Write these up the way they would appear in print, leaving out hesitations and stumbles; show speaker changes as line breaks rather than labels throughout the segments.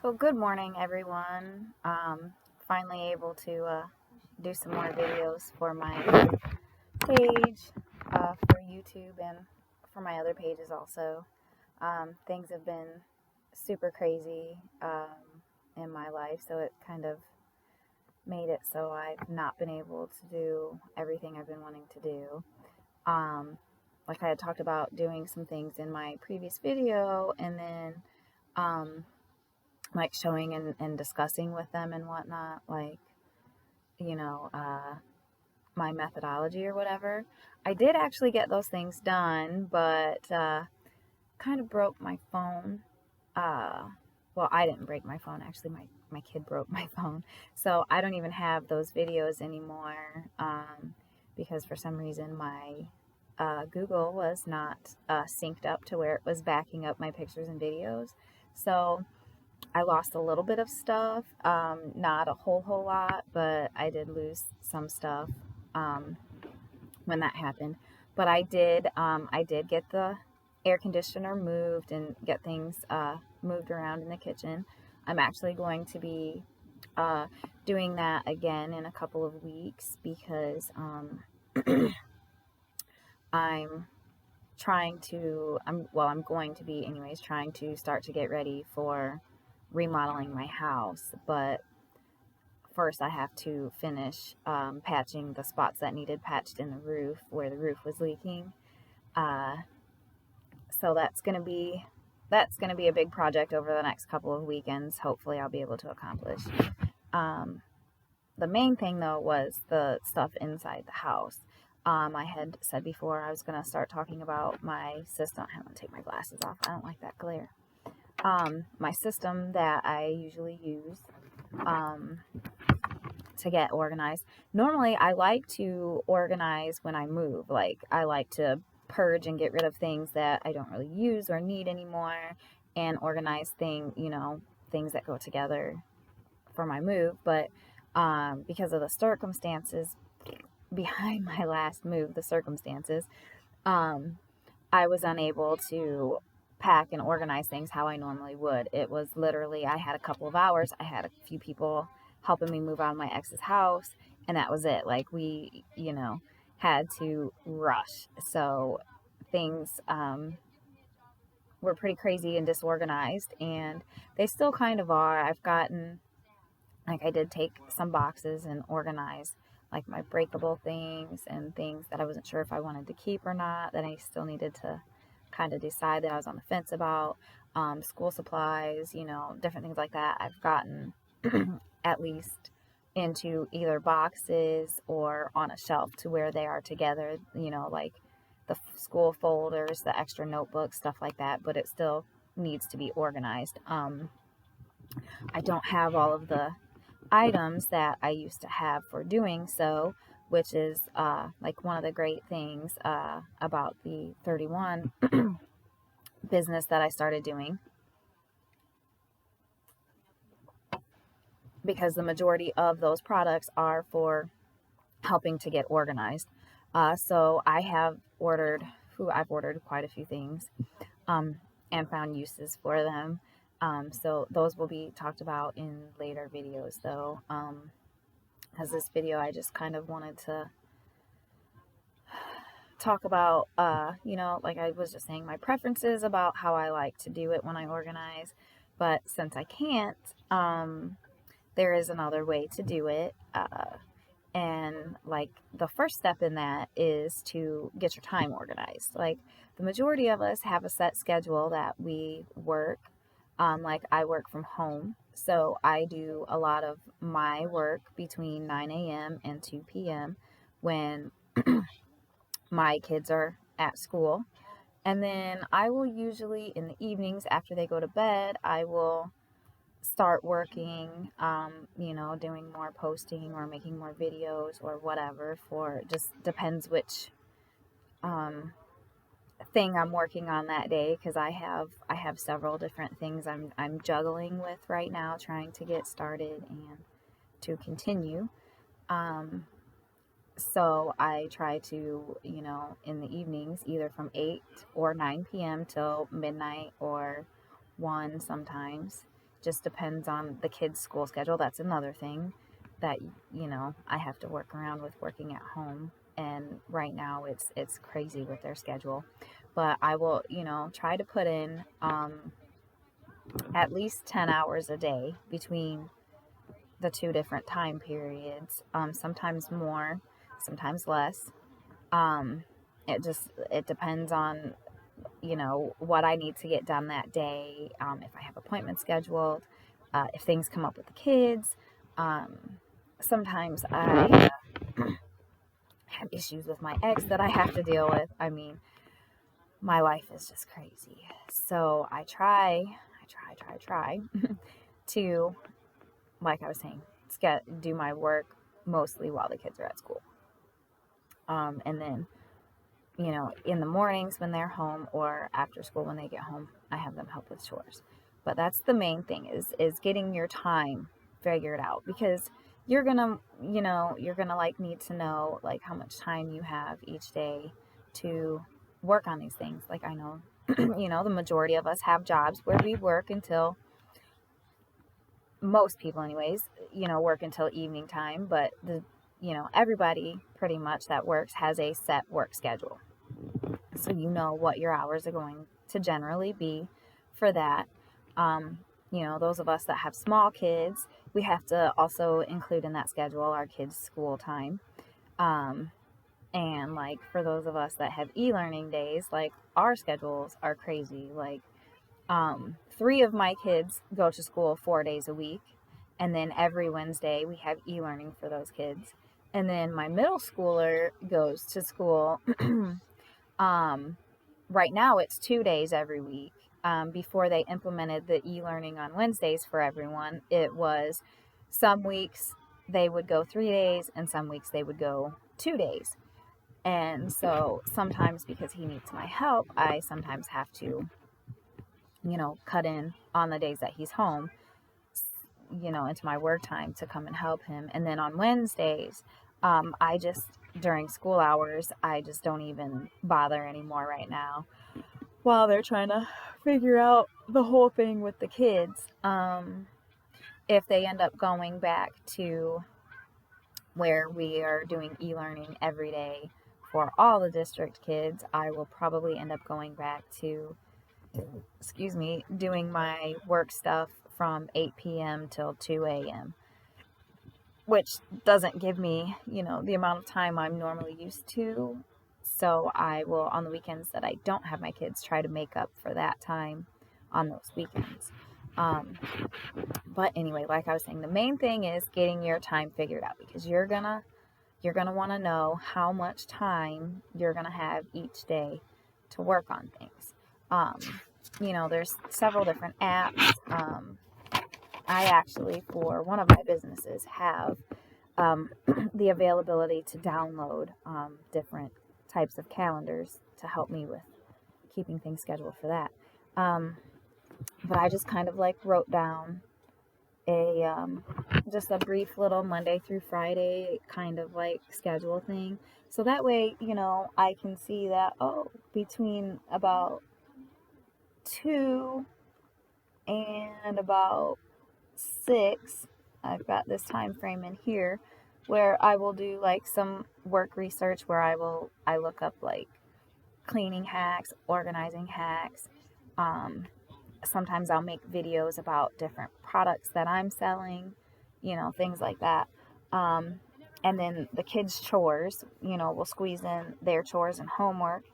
So good morning, everyone. Finally able to do some more videos for my page, for YouTube, and for my other pages also. Things have been super crazy in my life, so it kind of made it so I've not been able to do everything I've been wanting to do. Um, like I had talked about doing some things in my previous video, and then um, like showing and discussing with them and whatnot, like, you know, my methodology or whatever. I did actually get those things done, but kind of broke my phone. Uh, well, I didn't break my phone. Actually, my kid broke my phone. So I don't even have those videos anymore because for some reason my Google was not synced up to where it was backing up my pictures and videos. So I lost a little bit of stuff, not a whole lot, but I did lose some stuff um, when that happened. But I did get the air conditioner moved and get things moved around in the kitchen. I'm actually going to be uh, doing that again in a couple of weeks because I'm I'm going to be anyways trying to start to get ready for remodeling my house, but first I have to finish patching the spots that needed patched in the roof where the roof was leaking. Uh, so that's gonna be a big project over the next couple of weekends. Hopefully, I'll be able to accomplish. Um, the main thing though was the stuff inside the house. I had said before I was gonna start talking about my system. I'm gonna take my glasses off. I don't like that glare. My system that I usually use. Um, to get organized. Normally, I like to organize when I move. Like, I like to purge and get rid of things that I don't really use or need anymore and organize things that go together for my move. But because of the circumstances behind my last move, um, I was unable to pack and organize things how I normally would. It was literally, I had a couple of hours, I had a few people helping me move out of my ex's house, and that was it. Like, we had to rush. So things were pretty crazy and disorganized, and they still kind of are. I did take some boxes and organize like my breakable things and things that I wasn't sure if I wanted to keep or not, that I still needed to kind of decide that I was on the fence about. School supplies, different things like that. I've gotten at least into either boxes or on a shelf to where they are together, like the school folders, the extra notebooks, stuff like that, but it still needs to be organized. I don't have all of the items that I used to have for doing so, which is like one of the great things about the 31 business that I started doing, because the majority of those products are for helping to get organized. So I've ordered quite a few things um, and found uses for them. So those will be talked about in later videos, though. As this video, I just kind of wanted to talk about, like I was just saying, my preferences about how I like to do it when I organize. But since I can't, there is another way to do it. And like the first step in that is to get your time organized. Like, the majority of us have a set schedule that we work. Like, I work from home, so I do a lot of my work between 9 a.m. and 2 p.m. when my kids are at school. And then I will usually, in the evenings after they go to bed, I will start working, doing more posting or making more videos or whatever, for just depends which um, thing I'm working on that day, because I have several different things I'm juggling with right now, trying to get started and to continue. Um, So I try to, in the evenings, either from 8 or 9 p.m. till midnight or 1 sometimes, just depends on the kids' school schedule. That's another thing that, I have to work around with working at home. And right now it's crazy with their schedule. But I will, try to put in at least 10 hours a day between the two different time periods. Sometimes more, sometimes less. Um, it depends on, what I need to get done that day. If I have appointments scheduled, if things come up with the kids. Sometimes I have issues with my ex that I have to deal with. I mean, my life is just crazy. So I try to, like I was saying, do my work mostly while the kids are at school. And then, in the mornings when they're home or after school when they get home, I have them help with chores. But that's the main thing is getting your time figured out, because you're gonna like need to know like how much time you have each day to work on these things. Like I know, the majority of us have jobs where we work until, most people anyways, work until evening time, but everybody pretty much that works has a set work schedule. So what your hours are going to generally be for that. Those of us that have small kids, we have to also include in that schedule our kids' school time. And like for those of us that have e-learning days, like our schedules are crazy. Like 3 of my kids go to school 4 days a week. And then every Wednesday we have e-learning for those kids. And then my middle schooler goes to school. Right now it's 2 days every week. Before they implemented the e-learning on Wednesdays for everyone, it was some weeks they would go 3 days and some weeks they would go 2 days. And so sometimes, because he needs my help, I sometimes have to, cut in on the days that he's home, into my work time to come and help him. And then on Wednesdays, during school hours, I just don't even bother anymore right now while they're trying to figure out the whole thing with the kids. If they end up going back to where we are doing e-learning every day for all the district kids, I will probably end up going back to, doing my work stuff from 8 p.m. till 2 a.m., which doesn't give me, the amount of time I'm normally used to. So I will, on the weekends that I don't have my kids, try to make up for that time on those weekends. But anyway, like I was saying, the main thing is getting your time figured out, because you're gonna want to know how much time you're gonna have each day to work on things. There's several different apps. I actually, for one of my businesses, have the availability to download different types of calendars to help me with keeping things scheduled for that. But I just kind of like wrote down just a brief little Monday through Friday kind of like schedule thing. So that way, I can see that, between about 2 and about 6, I've got this time frame in here where I will do like some work research, where I look up like cleaning hacks, organizing hacks. Sometimes I'll make videos about different products that I'm selling, things like that. And then the kids' chores, we'll squeeze in their chores and homework.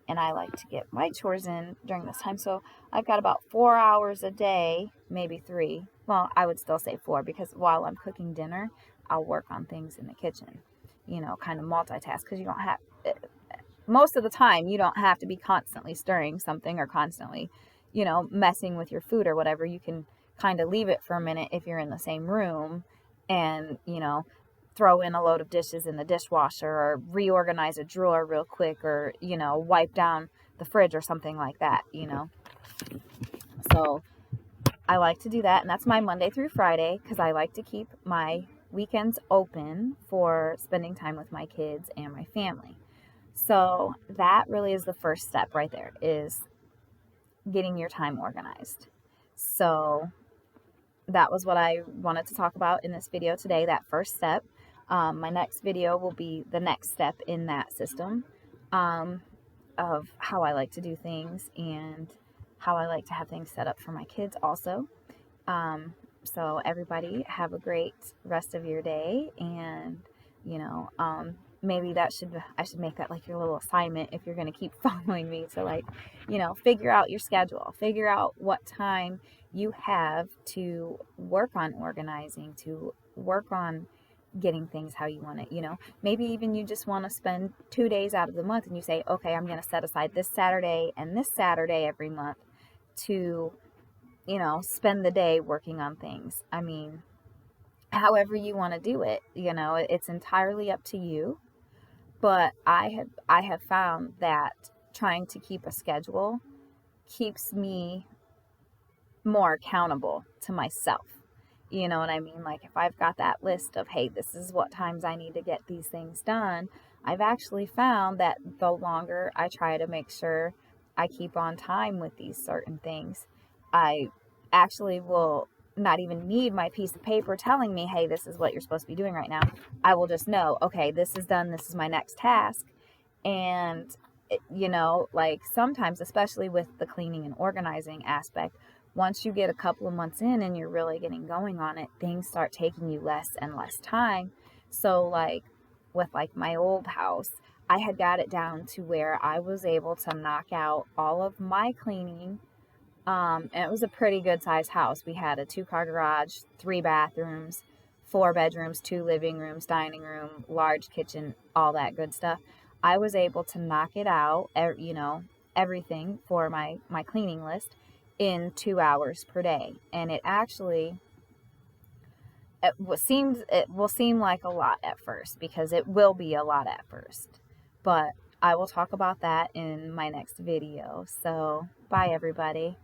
And I like to get my chores in during this time. So I've got about 4 hours a day, maybe 3. Well, I would still say 4, because while I'm cooking dinner, I'll work on things in the kitchen, kind of multitask, because most of the time, you don't have to be constantly stirring something or constantly, messing with your food or whatever. You can kind of leave it for a minute if you're in the same room and, throw in a load of dishes in the dishwasher, or reorganize a drawer real quick, or, wipe down the fridge or something like that, So I like to do that, and that's my Monday through Friday, because I like to keep my weekends open for spending time with my kids and my family. So that really is the first step right there, is getting your time organized. So that was what I wanted to talk about in this video today, that first step. My next video will be the next step in that system, of how I like to do things and how I like to have things set up for my kids also. So everybody have a great rest of your day, and maybe I should make that like your little assignment if you're going to keep following me, to like, figure out your schedule, figure out what time you have to work on organizing, to work on getting things how you want it. Maybe even you just want to spend 2 days out of the month and you say, okay, I'm going to set aside this Saturday and this Saturday every month to spend the day working on things. I mean, however you want to do it, it's entirely up to you. But I have found that trying to keep a schedule keeps me more accountable to myself. You know what I mean? Like if I've got that list of, hey, this is what times I need to get these things done, I've actually found that the longer I try to make sure I keep on time with these certain things, I actually will not even need my piece of paper telling me, hey, this is what you're supposed to be doing right now. I will just know, okay, this is done, this is my next task. And like sometimes, especially with the cleaning and organizing aspect, once you get a couple of months in and you're really getting going on it, things start taking you less and less time. So like with like my old house, I had got it down to where I was able to knock out all of my cleaning. And it was a pretty good sized house. We had a 2-car garage, 3 bathrooms, 4 bedrooms, 2 living rooms, dining room, large kitchen, all that good stuff. I was able to knock it out, everything for my cleaning list in 2 hours per day. And it actually, it will seem like a lot at first, because it will be a lot at first. But I will talk about that in my next video. So, bye everybody.